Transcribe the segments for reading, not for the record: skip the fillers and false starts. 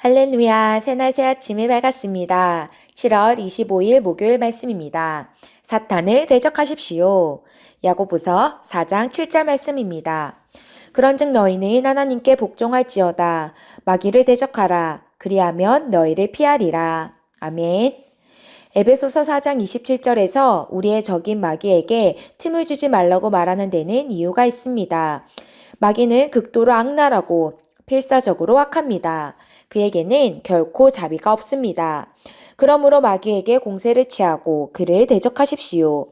할렐루야, 새날 새 아침이 밝았습니다. 7월 25일 목요일 말씀입니다. 사탄을 대적하십시오. 야고보서 4장 7절 말씀입니다. 그런즉 너희는 하나님께 복종할지어다. 마귀를 대적하라. 그리하면 너희를 피하리라. 아멘. 에베소서 4장 27절에서 우리의 적인 마귀에게 틈을 주지 말라고 말하는 데는 이유가 있습니다. 마귀는 극도로 악랄하고 필사적으로 악합니다. 그에게는 결코 자비가 없습니다. 그러므로 마귀에게 공세를 취하고 그를 대적하십시오.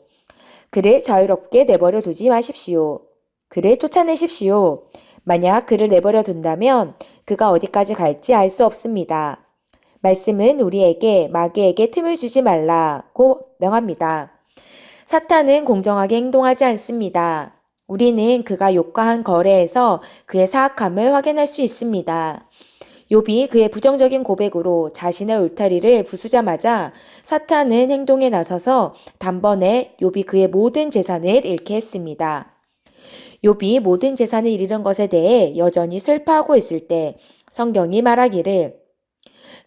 그를 자유롭게 내버려 두지 마십시오. 그를 쫓아내십시오. 만약 그를 내버려 둔다면 그가 어디까지 갈지 알 수 없습니다. 말씀은 우리에게 마귀에게 틈을 주지 말라고 명합니다. 사탄은 공정하게 행동하지 않습니다. 우리는 그가 욥과 한 거래에서 그의 사악함을 확인할 수 있습니다. 욥이 그의 부정적인 고백으로 자신의 울타리를 부수자마자 사탄은 행동에 나서서 단번에 욥이 그의 모든 재산을 잃게 했습니다. 욥이 모든 재산을 잃은 것에 대해 여전히 슬퍼하고 있을 때 성경이 말하기를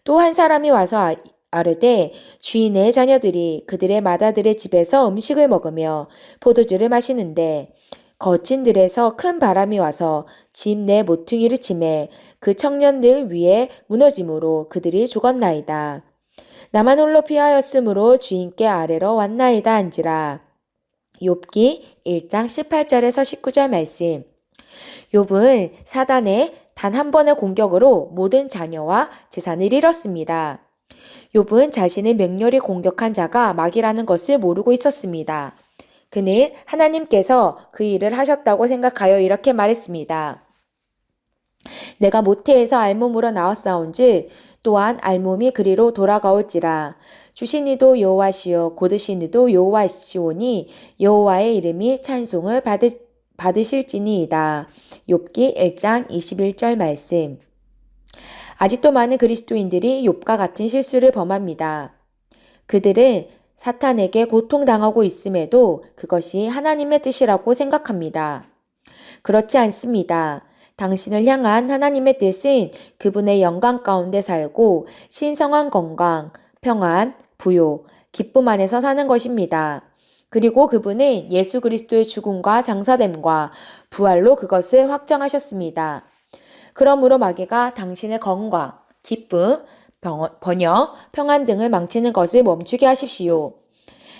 또 한 사람이 와서 아르되 주인의 자녀들이 그들의 마다들의 집에서 음식을 먹으며 포도주를 마시는데 거친 들에서 큰 바람이 와서 집 내 모퉁이를 치매 그 청년들 위에 무너짐으로 그들이 죽었나이다. 나만 홀로 피하였으므로 주인께 아래로 왔나이다 한지라. 욥기 1장 18절에서 19절 말씀. 욥은 사단의 단 한 번의 공격으로 모든 자녀와 재산을 잃었습니다. 욥은 자신의 맹렬히 공격한 자가 마귀라는 것을 모르고 있었습니다. 그는 하나님께서 그 일을 하셨다고 생각하여 이렇게 말했습니다. 내가 모태에서 알몸으로 나왔사온즉 또한 알몸이 그리로 돌아가올지라. 주신 이도 여호와시요 고드신 이도 여호와시오니 여호와의 이름이 찬송을 받으실지니이다. 욥기 1장 21절 말씀. 아직도 많은 그리스도인들이 욥과 같은 실수를 범합니다. 그들은 사탄에게 고통당하고 있음에도 그것이 하나님의 뜻이라고 생각합니다. 그렇지 않습니다. 당신을 향한 하나님의 뜻은 그분의 영광 가운데 살고 신성한 건강, 평안, 부요, 기쁨 안에서 사는 것입니다. 그리고 그분은 예수 그리스도의 죽음과 장사됨과 부활로 그것을 확정하셨습니다. 그러므로 마귀가 당신의 건강, 기쁨, 번영, 평안 등을 망치는 것을 멈추게 하십시오.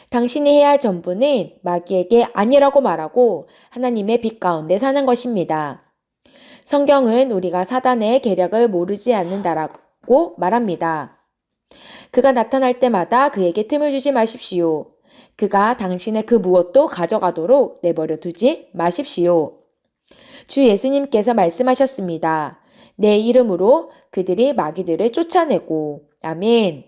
당신이 해야 할 전부는 마귀에게 아니라고 말하고 하나님의 빛 가운데 사는 것입니다. 성경은 우리가 사단의 계략을 모르지 않는다라고 말합니다. 그가 나타날 때마다 그에게 틈을 주지 마십시오. 그가 당신의 그 무엇도 가져가도록 내버려 두지 마십시오. 주 예수님께서 말씀하셨습니다. 내 이름으로 그들이 마귀들을 쫓아내고, 아멘.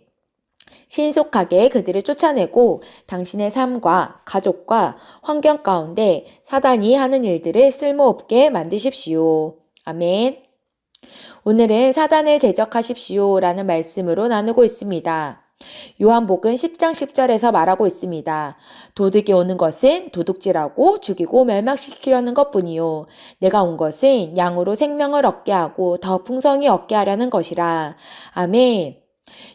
신속하게 그들을 쫓아내고 당신의 삶과 가족과 환경 가운데 사단이 하는 일들을 쓸모없게 만드십시오. 아멘. 오늘은 사단을 대적하십시오 라는 말씀으로 나누고 있습니다. 요한복음 10장 10절에서 말하고 있습니다. 도둑이 오는 것은 도둑질하고 죽이고 멸망시키려는 것뿐이요. 내가 온 것은 양으로 생명을 얻게 하고 더 풍성히 얻게 하려는 것이라. 아멘.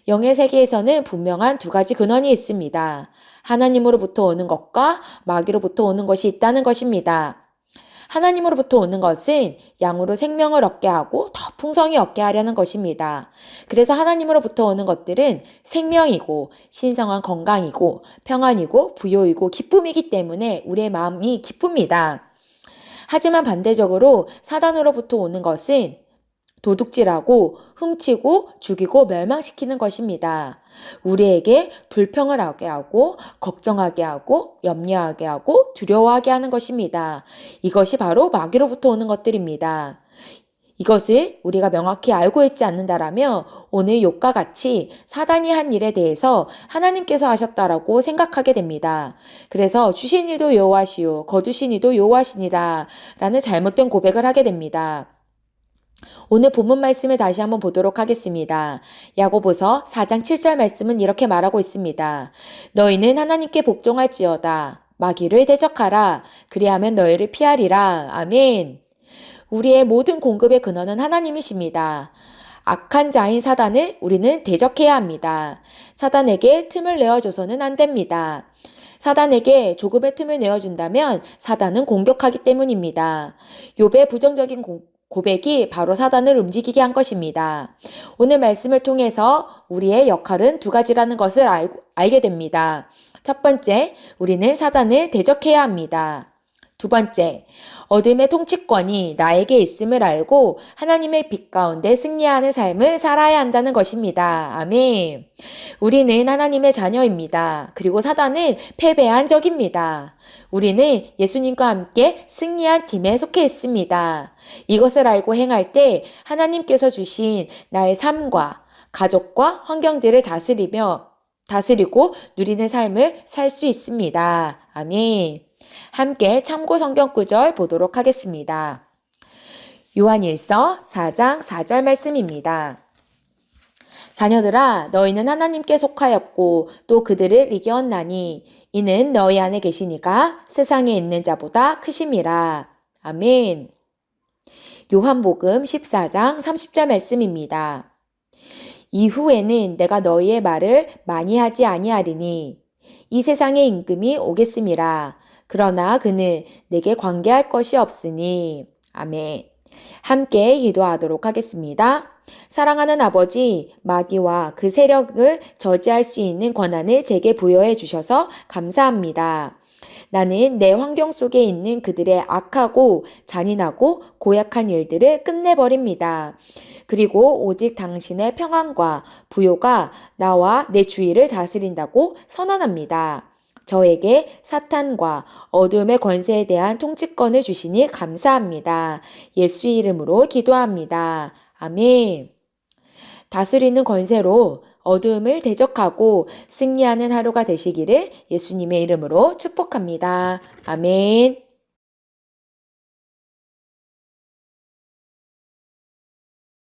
영의 세계에서는 분명한 두 가지 근원이 있습니다. 하나님으로부터 오는 것과 마귀로부터 오는 것이 있다는 것입니다. 하나님으로부터 오는 것은 양으로 생명을 얻게 하고 더 풍성히 얻게 하려는 것입니다. 그래서 하나님으로부터 오는 것들은 생명이고 신성한 건강이고 평안이고 부요이고 기쁨이기 때문에 우리의 마음이 기쁩니다. 하지만 반대적으로 사단으로부터 오는 것은 도둑질하고 훔치고 죽이고 멸망시키는 것입니다. 우리에게 불평을 하게 하고 걱정하게 하고 염려하게 하고 두려워하게 하는 것입니다. 이것이 바로 마귀로부터 오는 것들입니다. 이것을 우리가 명확히 알고 있지 않는다라면 오늘 욥과 같이 사단이 한 일에 대해서 하나님께서 하셨다라고 생각하게 됩니다. 그래서 주신 이도 여호와시요 거두신 이도 여호와시니라 라는 잘못된 고백을 하게 됩니다. 오늘 본문 말씀을 다시 한번 보도록 하겠습니다. 야고보서 4장 7절 말씀은 이렇게 말하고 있습니다. 너희는 하나님께 복종할지어다. 마귀를 대적하라. 그리하면 너희를 피하리라. 아멘. 우리의 모든 공급의 근원은 하나님이십니다. 악한 자인 사단을 우리는 대적해야 합니다. 사단에게 틈을 내어줘서는 안 됩니다. 사단에게 조금의 틈을 내어준다면 사단은 공격하기 때문입니다. 욥의 부정적인 고백이 바로 사단을 움직이게 한 것입니다. 오늘 말씀을 통해서 우리의 역할은 두 가지라는 것을 알게 됩니다. 첫 번째, 우리는 사단을 대적해야 합니다. 두 번째, 어둠의 통치권이 나에게 있음을 알고 하나님의 빛 가운데 승리하는 삶을 살아야 한다는 것입니다. 아멘. 우리는 하나님의 자녀입니다. 그리고 사단은 패배한 적입니다. 우리는 예수님과 함께 승리한 팀에 속해 있습니다. 이것을 알고 행할 때 하나님께서 주신 나의 삶과 가족과 환경들을 다스리고 누리는 삶을 살 수 있습니다. 아멘. 함께 참고 성경 구절 보도록 하겠습니다. 요한일서 4장 4절 말씀입니다. 자녀들아, 너희는 하나님께 속하였고 또 그들을 이겼나니 이는 너희 안에 계시니가 세상에 있는 자보다 크심이라. 아멘. 요한복음 14장 30절 말씀입니다. 이후에는 내가 너희의 말을 많이 하지 아니하리니 이 세상의 임금이 오겠음이라. 그러나 그는 내게 관계할 것이 없으니. 아멘. 함께 기도하도록 하겠습니다. 사랑하는 아버지, 마귀와 그 세력을 저지할 수 있는 권한을 제게 부여해 주셔서 감사합니다. 나는 내 환경 속에 있는 그들의 악하고 잔인하고 고약한 일들을 끝내버립니다. 그리고 오직 당신의 평안과 부요가 나와 내 주위를 다스린다고 선언합니다. 저에게 사탄과 어둠의 권세에 대한 통치권을 주시니 감사합니다. 예수 이름으로 기도합니다. 아멘. 다스리는 권세로 어둠을 대적하고 승리하는 하루가 되시기를 예수님의 이름으로 축복합니다. 아멘.